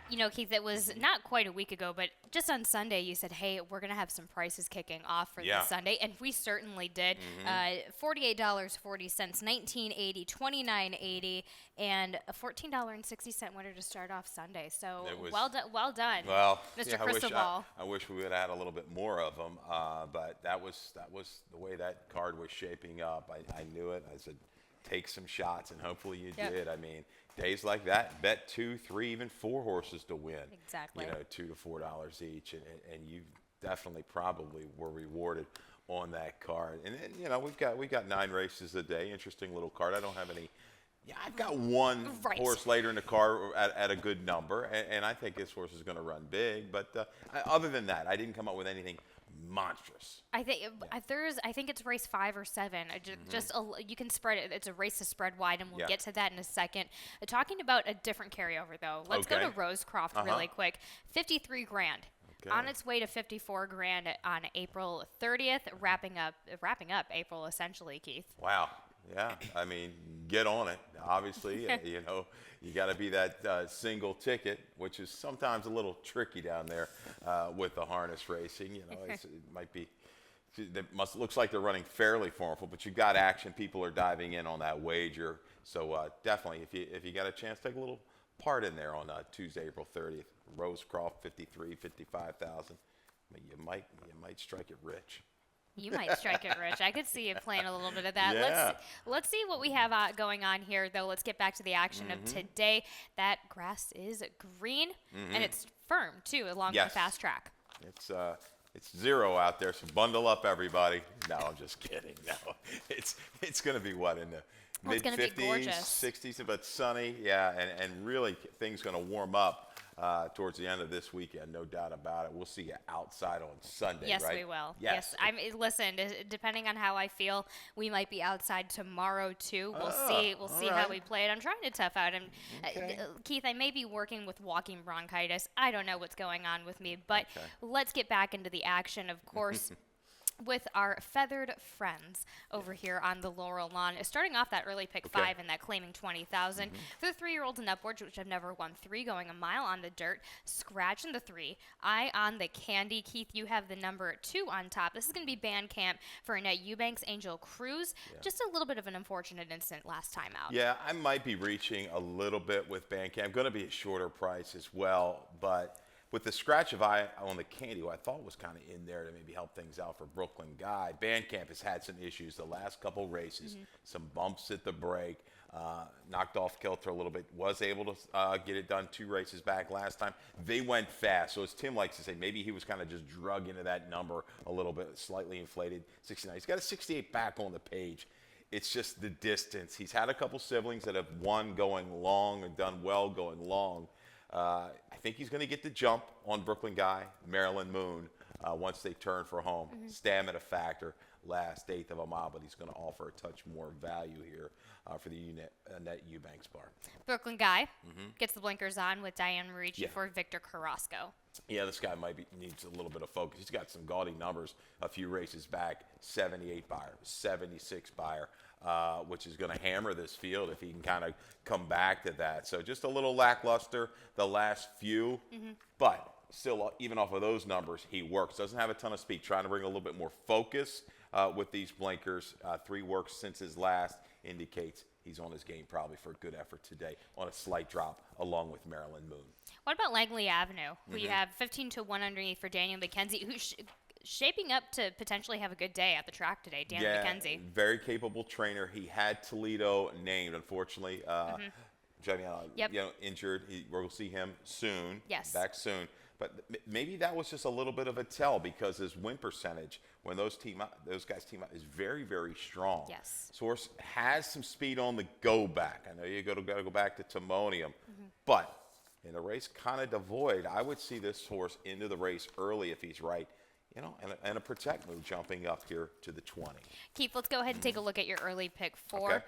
Keith, it was not quite a week ago, but just on Sunday, you said, hey, we're going to have some prices kicking off for Yeah. this Sunday. And we certainly did. $48.40, $19.80, $29.80, and a $14.60 winner to start off Sunday. So It was well done, well. Mr. Yeah, Crystal Ball. I wish we would have had a little bit more of them. But that was the way that card was shaping up. I knew it. I said, take some shots, and hopefully you Yep. did. I mean, days like that, bet 2, 3, even 4 horses to win. Exactly. $2 to $4 each, and you definitely probably were rewarded on that card. And we've got 9 races a day. Interesting little card. I don't have any. Yeah, I've got one Right. horse later in the car at a good number, and I think this horse is going to run big. But other than that, I didn't come up with anything monstrous. I think I think it's race 5 or 7. You can spread it. It's a race to spread wide, and we'll Yeah. get to that in a second. Talking about a different carryover, though, let's go Okay. to Rosecroft really quick. 53 grand. Okay. On its way to 54 grand on April 30th, wrapping up April essentially, Keith. Wow. Yeah. I mean, get on it. Obviously, you got to be that single ticket, which is sometimes a little tricky down there with the harness racing. It might be. Looks like they're running fairly formidable, but you got action. People are diving in on that wager. So definitely, if you got a chance, take a little part in there on Tuesday, April 30th. Rosecroft 53, 55,000. You might strike it rich. You might strike it rich. I could see you playing a little bit of that. Yeah. Let's see what we have going on here, though. Let's get back to the action of today. That grass is green, and it's firm, too, along Yes. the fast track. It's 0 out there, so bundle up, everybody. No, I'm just kidding. No, it's going to be what in the Well, it's mid gonna be 50s, gorgeous. 60s, but sunny. Yeah, and really things going to warm up towards the end of this weekend, no doubt about it. We'll see you outside on Sunday, Yes, right? we will. Yes. Listen, depending on how I feel, we might be outside tomorrow too. We'll see. We'll all see how right. we play it. I'm trying to tough out. And Okay. Keith, I may be working with walking bronchitis. I don't know what's going on with me, but Okay. let's get back into the action. Of course. With our feathered friends over here on the Laurel lawn. Starting off that early pick Okay. 5 and that claiming 20,000. For the 3-year-olds and upwards, which have never won 3, going a mile on the dirt, scratching the 3, eye on the candy. Keith, you have the number 2 on top. This is going to be band camp for Annette Eubanks, Angel Cruz. Yeah. Just a little bit of an unfortunate incident last time out. Yeah, I might be reaching a little bit with Bandcamp. Going to be a shorter price as well, but with the scratch of eye on the candy, who I thought was kind of in there to maybe help things out for Brooklyn Guy. Bandcamp has had some issues the last couple races, some bumps at the break, knocked off kilter a little bit, was able to get it done 2 races back last time. They went fast, so as Tim likes to say, maybe he was kind of just drug into that number a little bit, slightly inflated, 69. He's got a 68 back on the page. It's just the distance. He's had a couple siblings that have won going long and done well going long. I think he's going to get the jump on Brooklyn Guy, Maryland Moon, once they turn for home. Stamina factor, last 1/8 of a mile, but he's going to offer a touch more value here for the Annette Eubanks bar. Brooklyn Guy gets the blinkers on with Diane Marici Yeah. for Victor Carrasco. Yeah, this guy needs a little bit of focus. He's got some gaudy numbers a few races back, 78 buyer, 76 buyer, which is going to hammer this field if he can kind of come back to that. So just a little lackluster the last few, but still, even off of those numbers, he works. Doesn't have a ton of speed. Trying to bring a little bit more focus with these blinkers. 3 works since his last indicates he's on his game probably for a good effort today on a slight drop along with Maryland Moon. What about Langley Avenue? We have 15 to 1 underneath for Daniel McKenzie, who's shaping up to potentially have a good day at the track today. Daniel McKenzie. Very capable trainer. He had Toledo named, unfortunately. Yep. Injured. We'll see him soon. Yes. Back soon. But maybe that was just a little bit of a tell because his win percentage when those guys team up is very, very strong. Yes. Source has some speed on the go back. I know you got to go back to Timonium, but in a race kind of devoid, I would see this horse into the race early if he's right. And a protect move jumping up here to the 20. Keith, let's go ahead and take a look at your early pick 4. Okay.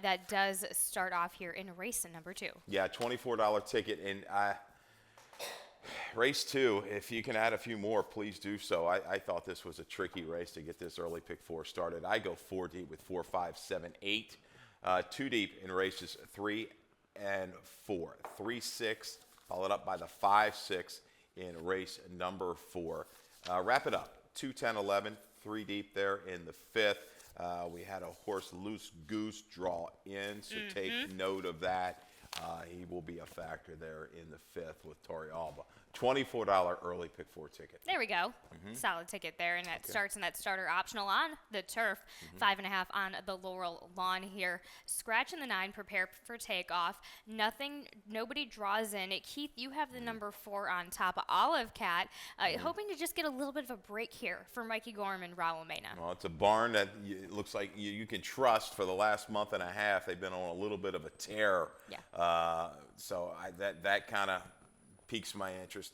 That does start off here in race number 2. Yeah, $24 ticket. And race 2, if you can add a few more, please do so. I thought this was a tricky race to get this early pick 4 started. I go 4 deep with 4, 5, 7, 8. 2 deep in races 3 and 4. 3, 6, followed up by the 5-6 in race number 4. Wrap it up. 2, 10, 11, 3 deep there in the 5th. We had a horse Loose Goose draw in, so take note of that. He will be a factor there in the 5th with Tori Alba. $24 early pick 4 ticket. There we go. Solid ticket there, and that starts in that starter optional on the turf. 5.5 on the Laurel lawn here. Scratch in the 9, prepare for takeoff. Nobody draws in. Keith, you have the number 4 on top. Olive Cat, hoping to just get a little bit of a break here for Mikey Gorham and Raul Mena. Well, it's a barn that it looks like you can trust for the last month and a half. They've been on a little bit of a tear. Yeah. So that kind of piques my interest.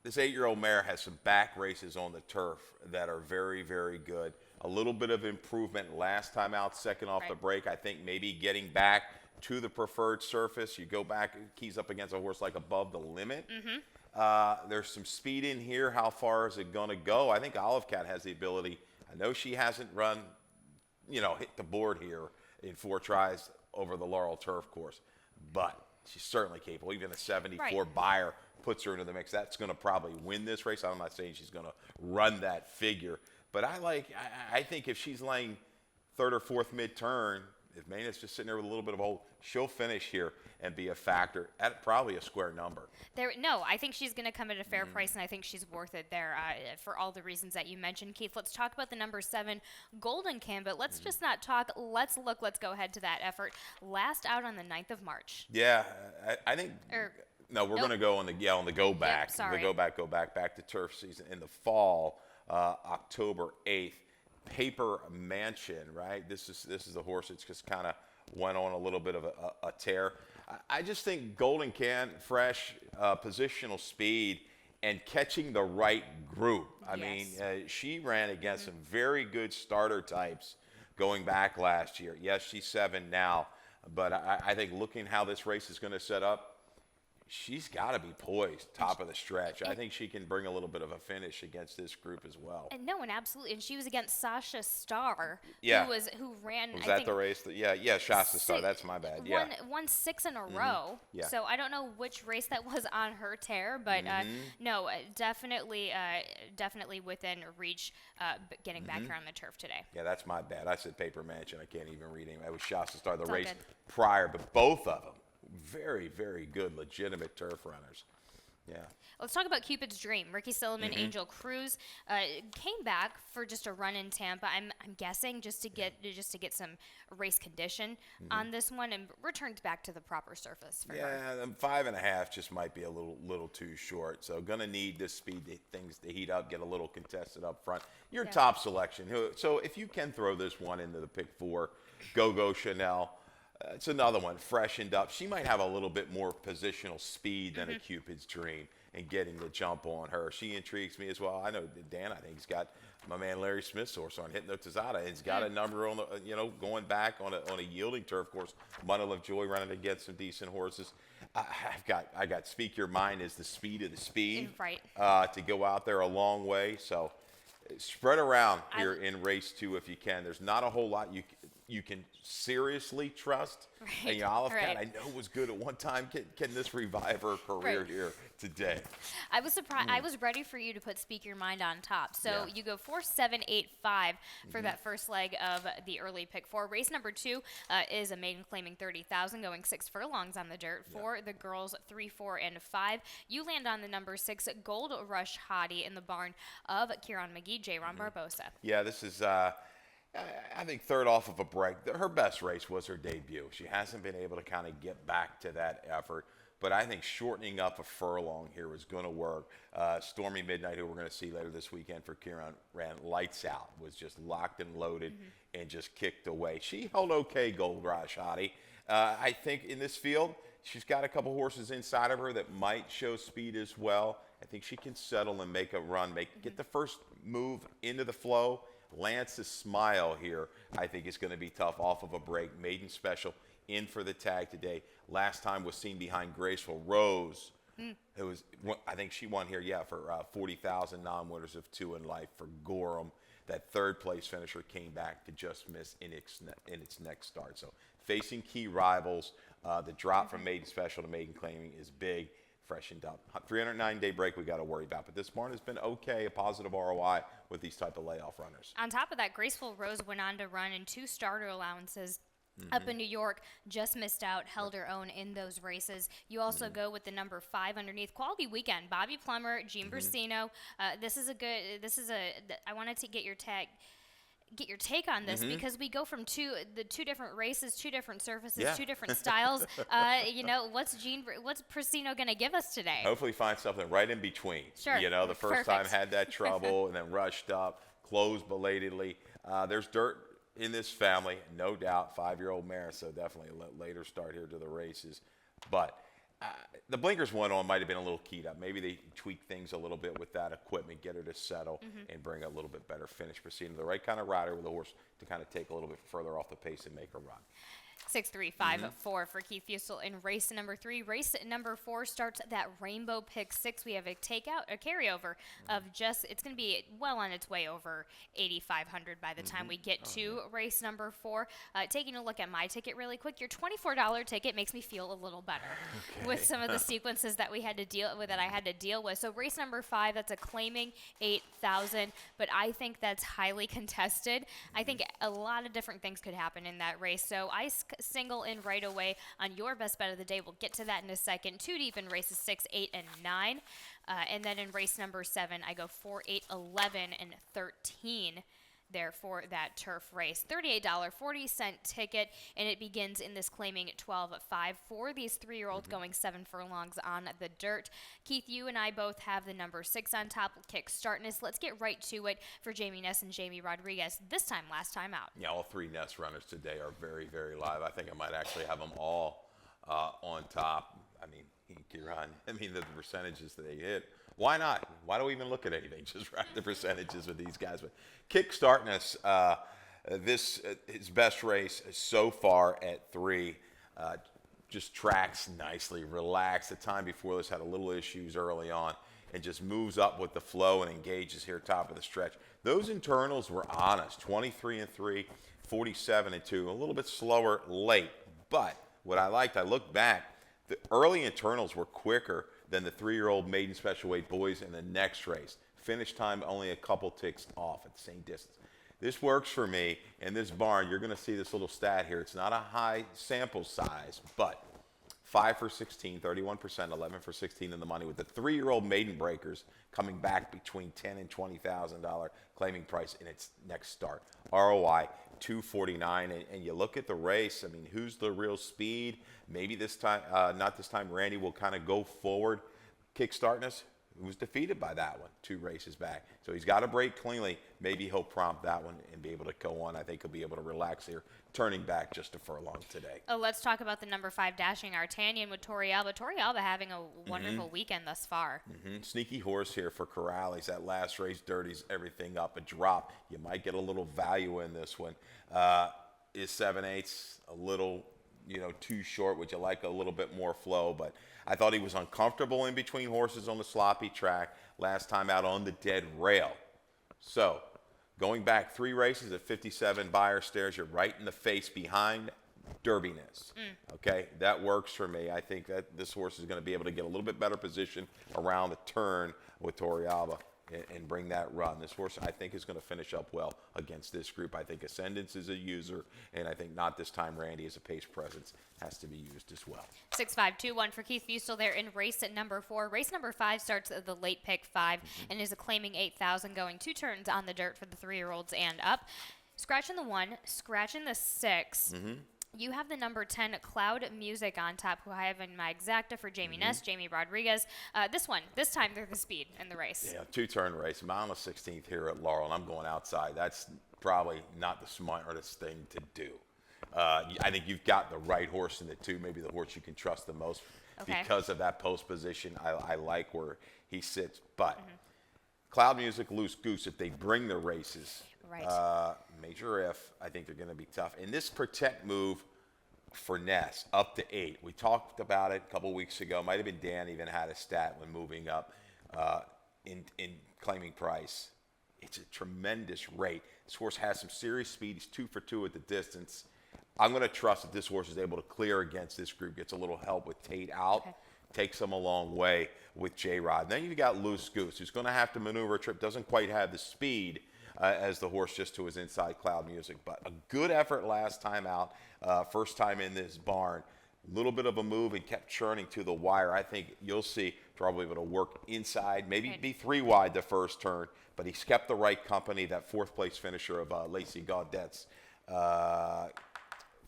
This 8-year-old mare has some back races on the turf that are very, very good. A little bit of improvement last time out, second off the break. I think maybe getting back to the preferred surface. You go back, keys up against a horse like Above the Limit. There's some speed in here. How far is it going to go? I think Olive Cat has the ability. I know she hasn't run, hit the board here in 4 tries over the Laurel turf course, but she's certainly capable. Even a 74 buyer puts her into the mix. That's going to probably win this race. I'm not saying she's going to run that figure, but I think if she's laying 3rd or 4th mid-turn, if Mena's just sitting there with a little bit of hold, she'll finish here and be a factor at probably a square number. No, I think she's going to come at a fair price, and I think she's worth it there for all the reasons that you mentioned, Keith. Let's talk about the number 7, Golden Cam, let's just not talk. Let's go ahead to that effort. Last out on the 9th of March. Yeah, I think. No, we're going to go on the go back. Yep, sorry. Go back to turf season in the fall, October 8th. Paper Mansion, right? This is the horse that's just kind of went on a little bit of a tear. I just think Golden Can, fresh positional speed and catching the right group. I mean, she ran against some very good starter types going back last year. Yes, she's 7 now, but I think looking how this race is going to set up, she's got to be poised, top of the stretch. I think she can bring a little bit of a finish against this group as well. And absolutely. And she was against Sasha Starr, who ran. Was that the race? Shasta Starr. That's my bad. Yeah. Won 6 in a row. Yeah. So I don't know which race that was on her tear, but definitely within reach. Getting back here on the turf today. Yeah, that's my bad. I said Paper Mansion. I can't even read him. It was Shasta Starr, the It's race all good. prior, but both of them very, very good, legitimate turf runners. Yeah. Let's talk about Cupid's Dream. Ricky Silliman, Angel Cruz came back for just a run in Tampa. I'm guessing just to get some race condition on this one, and returned back to the proper surface for her. Yeah, 5.5 just might be a little too short. So gonna need this speed things to heat up, get a little contested up front. Your top selection. So if you can throw this one into the pick 4, Go Chanel. It's another one, freshened up. She might have a little bit more positional speed than a Cupid's Dream and getting the jump on her. She intrigues me as well. I know Dan, I think he's got my man Larry Smith's horse on Hypnotizada. He's got a number on the, going back on a yielding turf course. Bundle of Joy running against some decent horses. I got Speak Your Mind is the speed of the speed. Right. To go out there a long way. So spread around here in race 2 if you can. There's not a whole lot you can seriously trust. Right. And Olive Cat, I know, was good at one time. Can this revive her career here today? I was surprised. I was ready for you to put Speak Your Mind on top. So you go 4, 7, 8, 5 for that first leg of the early pick 4. Race number 2 is a maiden claiming 30,000, going 6 furlongs on the dirt. For the girls, 3, 4, and 5. You land on the number 6, Gold Rush Hottie in the barn of Kieran McGee, J. Ron Barbosa. Yeah, this is, I think, third off of a break. Her best race was her debut. She hasn't been able to kind of get back to that effort. But I think shortening up a furlong here is going to work. Stormy Midnight, who we're going to see later this weekend for Kieran, ran lights out, was just locked and loaded and just kicked away. She held okay, Gold Rush Hottie. I think in this field, she's got a couple horses inside of her that might show speed as well. I think she can settle and make a run, get the first move into the flow. Lance's Smile here, I think, is going to be tough off of a break. Maiden Special in for the tag today. Last time was seen behind Graceful Rose. It was, I think she won here, for 40,000 non-winners of 2 in life for Gorham. That third place finisher came back to just miss in its next start. So facing key rivals, the drop from Maiden Special to Maiden Claiming is big freshened up. 309-day break we got to worry about, but this barn has been okay, a positive ROI with these type of layoff runners. On top of that, Graceful Rose went on to run in 2 starter allowances. Up in New York, just missed out, held her own in those races. You also go with the number 5 underneath. Quality Weekend, Bobby Plummer, Gene Brusino. I wanted to get your take on this because we go from two different races, 2 different surfaces, 2 different styles. What's Brusino going to give us today? Hopefully find something right in between. Sure. The first time had that trouble and then rushed up, closed belatedly. There's dirt in this family, no doubt. 5-year-old mare, so definitely a later start here to the races. But the blinkers one on might have been a little keyed up. Maybe they tweak things a little bit with that equipment, get her to settle, and bring a little bit better finish. Proceeding the right kind of rider with a horse to kind of take a little bit further off the pace and make her run. 6-3-5-4 for Keith Fusel in race number 3. Race number 4 starts that Rainbow Pick 6. We have a carryover of it's going to be well on its way over 8,500 by the time we get to race number 4. Taking a look at my ticket really quick, your $24 ticket makes me feel a little better with some of the sequences that we had to deal with, that I had to deal with. So race number 5, that's a claiming 8,000, but I think that's highly contested. I think a lot of different things could happen in that race. So I single in right away on your best bet of the day. We'll get to that in a second. 2 deep in races 6, 8, and 9. And then in race number 7, I go 4, 8, 11, and 13 there for that turf race. $38.40 ticket, and it begins in this claiming 12-5 for these 3-year-olds going 7 furlongs on the dirt. Keith, you and I both have the number 6 on top. Kick startness. Let's get right to it for Jamie Ness and Jamie Rodriguez. This time, last time out. Yeah, all 3 Ness runners today are very, very live. I think I might actually have them all on top. I mean, the percentages that they hit. Why not? Why do we even look at anything? Just write the percentages with these guys. But Kick Startness, his best race so far at 3. Just tracks nicely, relaxed. The time before this had a little issues early on, and just moves up with the flow and engages here top of the stretch. Those internals were honest, 23-3, 47-2, a little bit slower late. But what I liked, I looked back, the early internals were quicker than the 3-year-old maiden special weight boys in the next race. Finish time only a couple ticks off at the same distance. This works for me. In this barn, you're going to see this little stat here. It's not a high sample size, but 5 for 16, 31%, 11 for 16 in the money, with the 3-year-old maiden breakers coming back between $10,000 and $20,000 claiming price in its next start. ROI, 249, and you look at the race, I mean, who's the real speed? Maybe this time, not this time, Randy will kind of go forward. Kick Startness, who was defeated by that one 2 races back. So he's got to break cleanly. Maybe he'll prompt that one and be able to go on. I think he'll be able to relax here, turning back just a furlong today. Oh, let's talk about the number 5 Dashing Artanian with Tori Alba. Tori Alba having a wonderful weekend thus far. Sneaky horse here for Corrales. That last race dirties everything up. A drop. You might get a little value in this one. Is 7/8 a little, too short? Would you like a little bit more flow? But I thought he was uncomfortable in between horses on the sloppy track last time out on the dead rail. So going back 3 races at 57 Buyer Stairs, you're right in the face behind Derbiness. Okay, that works for me. I think that this horse is going to be able to get a little bit better position around the turn with Tori Alba and bring that run. This horse, I think, is going to finish up well against this group. I think Ascendance is a user, and I think not this time Randy as a pace presence has to be used as well. 6-5-2-1 for Keith Fusel there in race at number 4. Race number 5 starts at the late pick 5 and is a claiming 8,000, going 2 turns on the dirt for the 3-year-olds and up. Scratching the 1, scratching the 6. You have the number 10 Cloud Music on top, who I have in my exacta for Jamie Ness, Jamie Rodriguez. This time they're the speed in the race. Yeah, 2-turn race. I'm on the 16th here at Laurel, and I'm going outside. That's probably not the smartest thing to do. I think you've got the right horse in the 2, maybe the horse you can trust the most because of that post position. I like where he sits. But Cloud Music, Loose Goose, if they bring the races, major if, I think they're going to be tough. And this protect move for Ness up to 8. We talked about it a couple weeks ago. Might have been Dan even had a stat when moving up in claiming price. It's a tremendous rate. This horse has some serious speed. He's 2 for 2 at the distance. I'm going to trust that this horse is able to clear against this group, gets a little help with Tate out. takes them a long way with J-Rod. Then you've got Loose Goose, who's going to have to maneuver a trip, doesn't quite have the speed as the horse just to his inside Cloud Music, but a good effort last time out, first time in this barn. A little bit of a move and kept churning to the wire. I think you'll see probably able to work inside, maybe be 3 wide the first turn, but he's kept the right company. That 4th place finisher of Lacey Gaudette's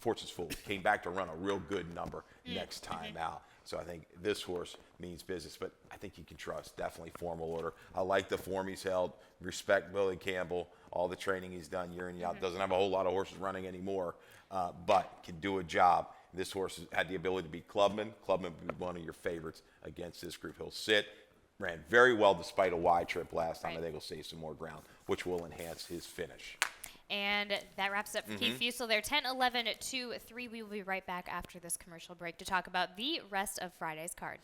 Fortune's Fool came back to run a real good number next time out. So I think this horse means business, but I think you can trust. Definitely formal order. I like the form he's held. Respect Billy Campbell, all the training he's done year in, year out. Doesn't have a whole lot of horses running anymore, but can do a job. This horse had the ability to beat Clubman. Clubman would be one of your favorites against this group. He'll sit. Ran very well despite a wide trip last time. I think he'll save some more ground, which will enhance his finish. And that wraps up for Keith Fusel there. 10, 11, 2, 3. We will be right back after this commercial break to talk about the rest of Friday's card.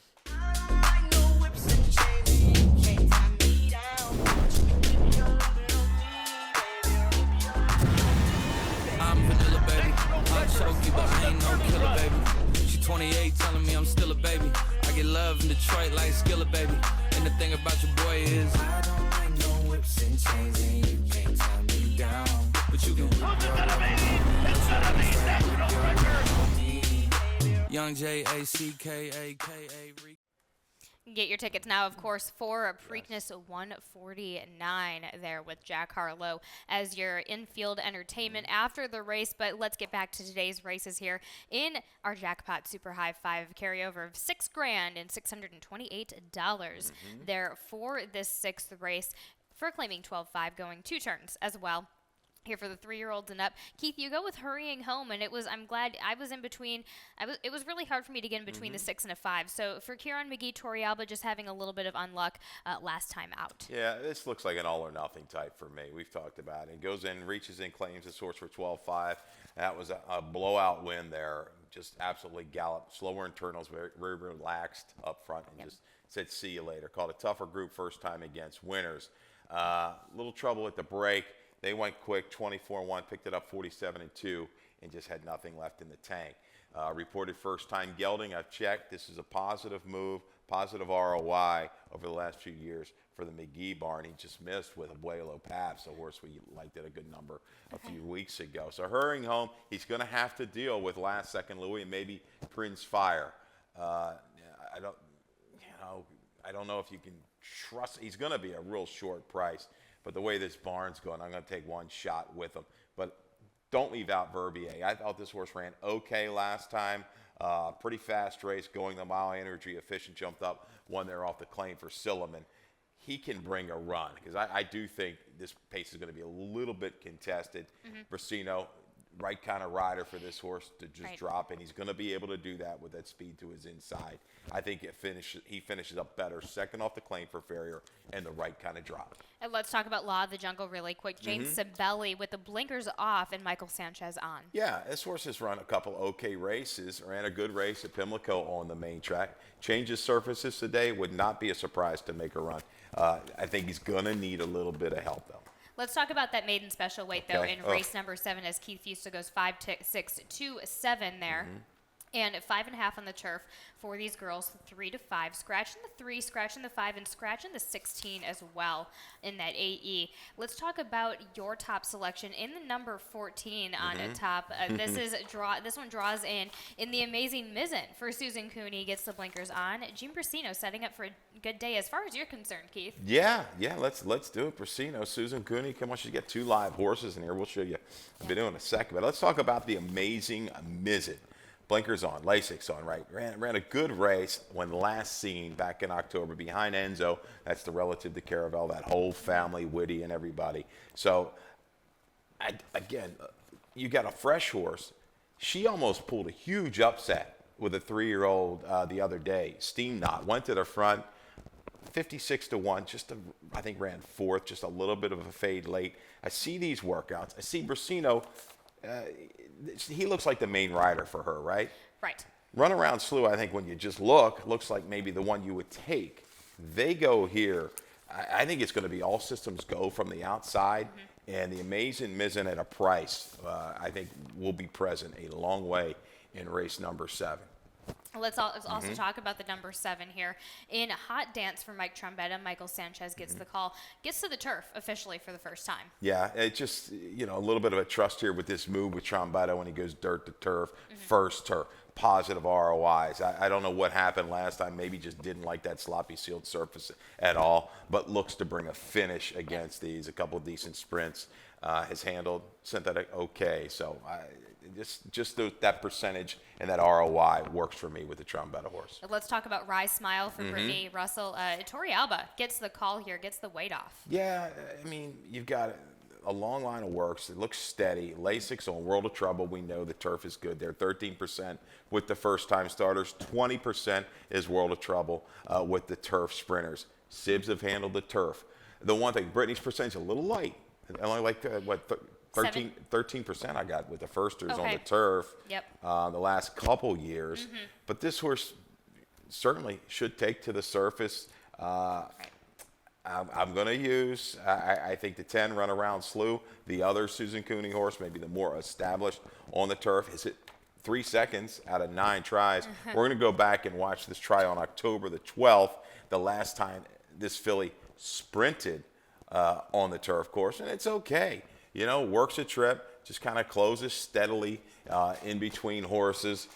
I'm vanilla, baby. I'll choke you, but I ain't no killer, baby. She 28, telling me I'm still a baby. I get love in Detroit like Skillet, baby. And the thing about your boy is I don't like no whips and chains, and you can't tie me down. But you can Young Jackaka. Get your tickets now, of course, for Preakness 149 there with Jack Harlow as your infield entertainment after the race. But let's get back to today's races here in our Jackpot Super High 5 carryover of $6,000 and $628 there for this 6th race for claiming 12-5 going 2 turns as well. Here for the 3-year-olds and up. Keith, you go with Hurrying Home, and I'm glad I was in between. It was really hard for me to get in between the 6 and a 5. So for Kieran McGee, Torrealba just having a little bit of unluck last time out. Yeah, this looks like an all or nothing type for me. We've talked about it. It goes in, reaches in, claims this horse for 12-5. That was a blowout win there. Just absolutely galloped. Slower internals, very, very relaxed up front, and just said, see you later. Called a tougher group first time against winners. Little trouble at the break. They went quick, 24-1, picked it up 47-2, and just had nothing left in the tank. Reported first-time gelding. I've checked. This is a positive move, positive ROI over the last few years for the McGee barn. He just missed with Abuelo Paps, a horse we liked at a good number a few weeks ago. So Hurrying Home, he's going to have to deal with Last Second Louis and maybe Prince Fire. I don't know if you can trust. He's going to be a real short price. But the way this barn's going, I'm going to take one shot with him. But don't leave out Verbier. I thought this horse ran okay last time. Pretty fast race, going the mile. Energy efficient, jumped up, won there off the claim for Silliman. He can bring a run because I do think this pace is going to be a little bit contested. Brasino, right kind of rider for this horse to just drop in. He's going to be able to do that with that speed to his inside. I think he finishes up better, second off the claim for Farrier, and the right kind of drop. And let's talk about Law of the Jungle really quick. James Sabelli with the blinkers off and Michael Sanchez on. Yeah, this horse has run a couple okay races. Ran a good race at Pimlico on the main track. Changes surfaces today. Would not be a surprise to make a run. I think he's going to need a little bit of help, though. Let's talk about that maiden special weight, though, in race number 7 as Keith Fusel goes 5-6 to 7 there. And 5.5 on the turf for these girls, 3 to 5. Scratching the 3, scratching the 5, and scratching the 16 as well in that AE. Let's talk about your top selection in the number 14 on top. This one draws in the amazing Mizzen for Susan Cooney. Gets the blinkers on. Jean Brasino setting up for a good day as far as you're concerned, Keith. Yeah, let's do it. Brasino, Susan Cooney, come on, she's got 2 live horses in here. We'll show you a video in a second. But let's talk about the amazing Mizzen. Blinkers on, Lasix on, right? Ran a good race when last seen back in October behind Enzo. That's the relative to Caravel, that whole family, Whitty and everybody. So, again, you got a fresh horse. She almost pulled a huge upset with a 3-year-old the other day. Steam Knot went to the front, 56-1. I think ran 4th, just a little bit of a fade late. I see these workouts. I see Brasino. He looks like the main rider for her, right? Right. Runaround Slew, I think when you just looks like maybe the one you would take. They go here. I think it's going to be all systems go from the outside, and the amazing Mizzen at a price, I think will be present a long way in race number 7. Let's also talk about the number 7 here. In Hot Dance for Mike Trombetta, Michael Sanchez gets the call, gets to the turf officially for the first time. Yeah, it just, a little bit of a trust here with this move with Trombetta when he goes dirt to turf, first turf, positive ROIs. I don't know what happened last time. Maybe just didn't like that sloppy sealed surface at all, but looks to bring a finish against these. A couple of decent sprints. Has handled synthetic okay. So that percentage and that ROI works for me with the Trombetta horse. Let's talk about Rise Smile for Brittany Russell. Tori Alba gets the call here, gets the weight off. Yeah, I mean, you've got a long line of works. It looks steady. Lasix on World of Trouble. We know the turf is good there. 13% with the first-time starters. 20% is World of Trouble with the turf sprinters. Sibs have handled the turf. The one thing, Brittany's percentage a little light. Only like, 13% I got with the firsters on the turf the last couple years. But this horse certainly should take to the surface. I'm going to use, I think, the 10 Runaround Slew. The other Susan Cooney horse, maybe the more established on the turf, is it 3 seconds out of 9 tries. We're going to go back and watch this try on October the 12th, the last time this filly sprinted on the turf course, and it's okay. Works a trip, just kind of closes steadily in between horses.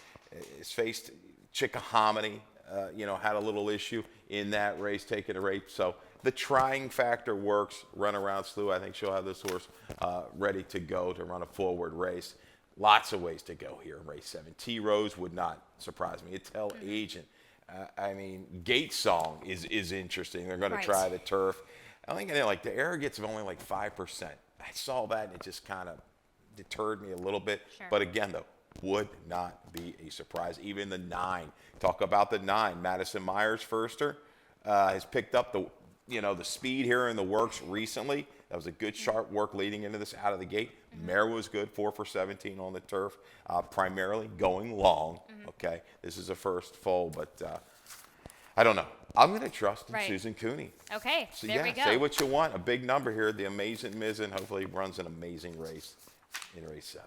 It's faced Chickahominy, had a little issue in that race, taking a race. So the trying factor works. Run around Slew, I think she'll have this horse ready to go to run a forward race. Lots of ways to go here in race 7. T Rose would not surprise me. Tell Agent. Gate Song is interesting. They're going to try the turf. I think the arrogance of only 5%. I saw that and it just kind of deterred me a little bit. Sure. But again, though, would not be a surprise. Even the 9. Talk about the 9. Madison Myers Firster has picked up the speed here in the works recently. That was a good sharp work leading into this out of the gate. Mare was good, 4 for 17 on the turf, primarily going long. Okay, this is a first foal, but I don't know. I'm going to trust in Susan Cooney. Okay, So there we go. Say what you want. A big number here. The Amazing Mizzen hopefully runs an amazing race in race 7.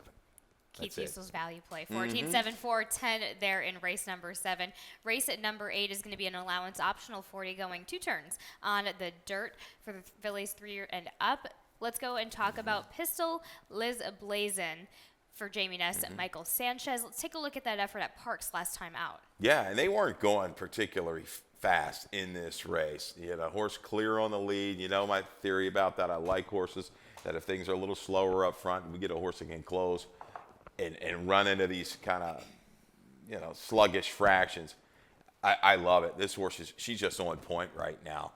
Keith Usel's value play. 14, 7, 4, 10 there in race number 7. Race at number 8 is going to be an allowance optional 40 going 2 turns on the dirt for the fillies 3 and up. Let's go and talk about Pistol Liz Blazin for Jamie Ness and Michael Sanchez. Let's take a look at that effort at Parks last time out. Yeah, and they weren't going particularly fast in this race. You had a horse clear on the lead. You know my theory about that. I like horses that if things are a little slower up front, we get a horse that can close and run into these kind of, sluggish fractions. I love it. This horse she's just on point right now.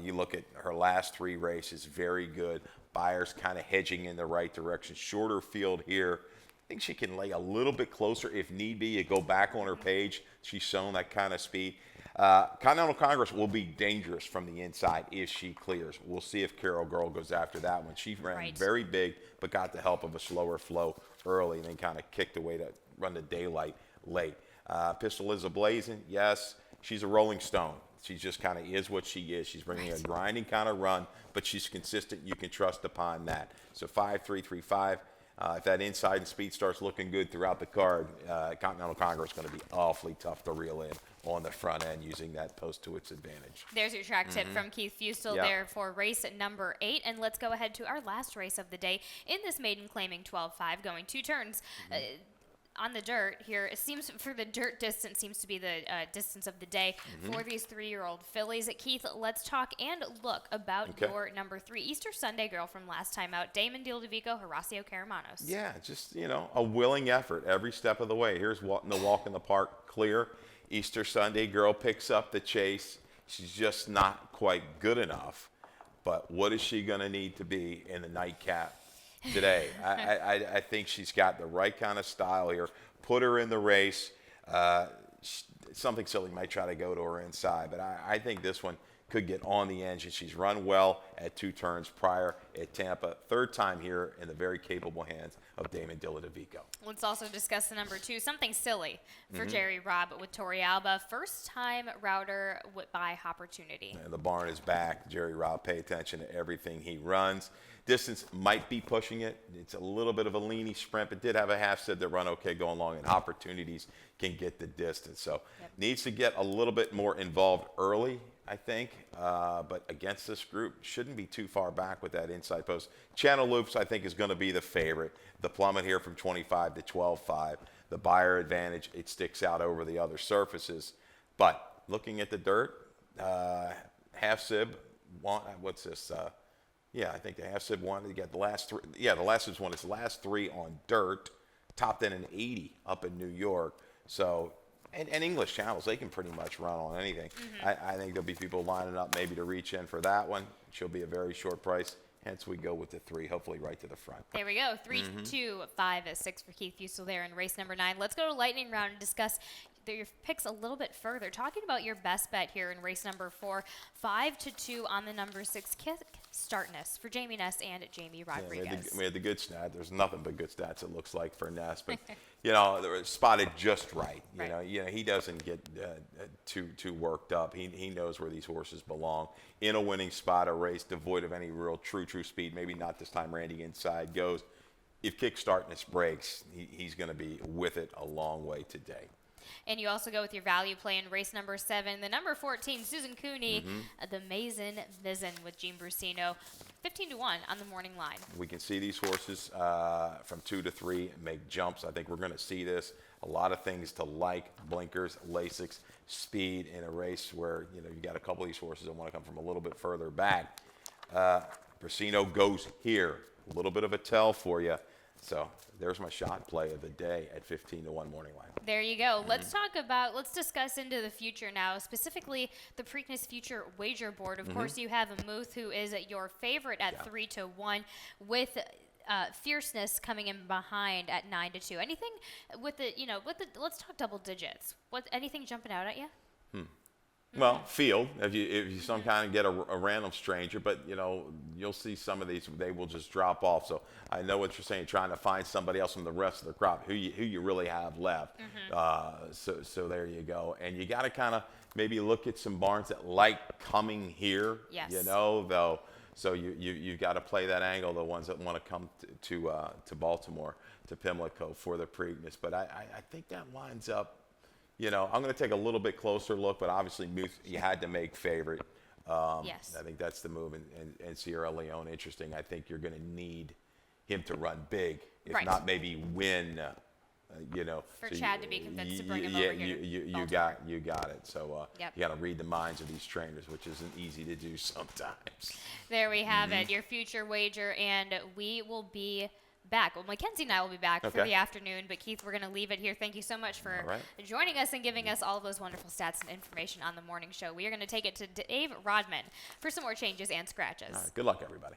You look at her last 3 races, very good. Byers kind of hedging in the right direction. Shorter field here. I think she can lay a little bit closer if need be. You go back on her page. She's shown that kind of speed. Continental Congress will be dangerous from the inside if she clears. We'll see if Carol Girl goes after that one. She ran very big, but got the help of a slower flow early and then kind of kicked away to run the daylight late. Pistol is ablazing. Yes, she's a rolling stone. She just kind of is what she is. She's bringing a grinding kind of run, but she's consistent. You can trust upon that. So 5-3-3-5. If that inside and speed starts looking good throughout the card, Continental Congress is going to be awfully tough to reel in on the front end using that post to its advantage. There's your track tip from Keith Fustel there for race number 8. And let's go ahead to our last race of the day in this maiden claiming 12-5, going 2 turns. On the dirt here, it seems for the dirt distance seems to be the distance of the day for these 3-year-old fillies. Keith, let's talk and look about your number 3 Easter Sunday girl from last time out, Damon Dildovico, Horacio Caramanos. Yeah, just, a willing effort every step of the way. Here's the walk in the park clear. Easter Sunday girl picks up the chase. She's just not quite good enough. But what is she going to need to be in the nightcap today? I think she's got the right kind of style here. Put her in the race. something silly might try to go to her inside. But I think this one could get on the engine. She's run well at 2 turns prior at Tampa. 3rd time here in the very capable hands of Damon Dilladavico. Let's also discuss the number 2, something silly for Jerry Robb with Tori Alba. First time router by opportunity. And the barn is back. Jerry Robb, pay attention to everything he runs. Distance might be pushing it. It's a little bit of a leany sprint, but did have a half set that run okay going long, and opportunities can get the distance. So needs to get a little bit more involved early, I think, but against this group, shouldn't be too far back with that inside post. Channel Loops, I think, is going to be the favorite. The plummet here from 25 to 12.5. The buyer advantage, it sticks out over the other surfaces. But looking at the dirt, half sib, what's this? Yeah, I think the half sib won. You got the last 3. Yeah, the last sib's won its last 3 on dirt, topped in an 80 up in New York. So, and English channels, they can pretty much run on anything. I think there'll be people lining up maybe to reach in for that one. She'll be a very short price. Hence, we go with the 3, hopefully right to the front. There we go. 3, 2, 5, 6 for Keith Fusel there in race number 9. Let's go to lightning round and discuss your picks a little bit further. Talking about your best bet here in race number 4, 5 to 2 on the number 6 kick startness for Jamie Ness and Jamie Rodriguez. Yeah, we had the good stat. There's nothing but good stats, it looks like, for Ness. But, they were spotted just right. You know, he doesn't get too worked up. He knows where these horses belong. In a winning spot, a race devoid of any real true speed. Maybe not this time. Randy inside goes. If kickstartness breaks, he's going to be with it a long way today. And you also go with your value play in race number 7. The number 14, Susan Cooney, the Maison Mizzen with Gene Brusino, 15 to 1 on the morning line. We can see these horses from 2 to 3 make jumps. I think we're going to see this. A lot of things to like: blinkers, Lasix, speed in a race where you got a couple of these horses that want to come from a little bit further back. Brusino goes here. A little bit of a tell for you. So there's my shot play of the day at 15 to 1 morning line. There you go. Let's discuss into the future now, specifically the Preakness Future Wager Board. Of course, you have a Muth who is your favorite at 3 to 1 with Fierceness coming in behind at 9 to 2. Anything with let's talk double digits. Anything jumping out at you? Well, field, if you some kind of get a random stranger, but you'll see some of these, they will just drop off. So I know what you're saying, trying to find somebody else from the rest of the crop who you really have left. So there you go. And you got to kind of maybe look at some barns that like coming here. Yes. Though. So you've got to play that angle, the ones that want to come to Baltimore, to Pimlico for the Preakness. But I think that lines up. I'm going to take a little bit closer look, but obviously Muth, you had to make favorite. Yes. I think that's the move. And Sierra Leone, interesting. I think you're going to need him to run big, if not maybe win. For Chad to be convinced to bring him over here. You got it. So Yep. you got to read the minds of these trainers, which isn't easy to do sometimes. There we have it, your future wager, and we will be back. Well, Mackenzie and I will be back for the afternoon, but Keith, we're going to leave it here. Thank you so much for joining us and giving us all of those wonderful stats and information on the morning show. We are going to take it to Dave Rodman for some more changes and scratches. All right, good luck, everybody.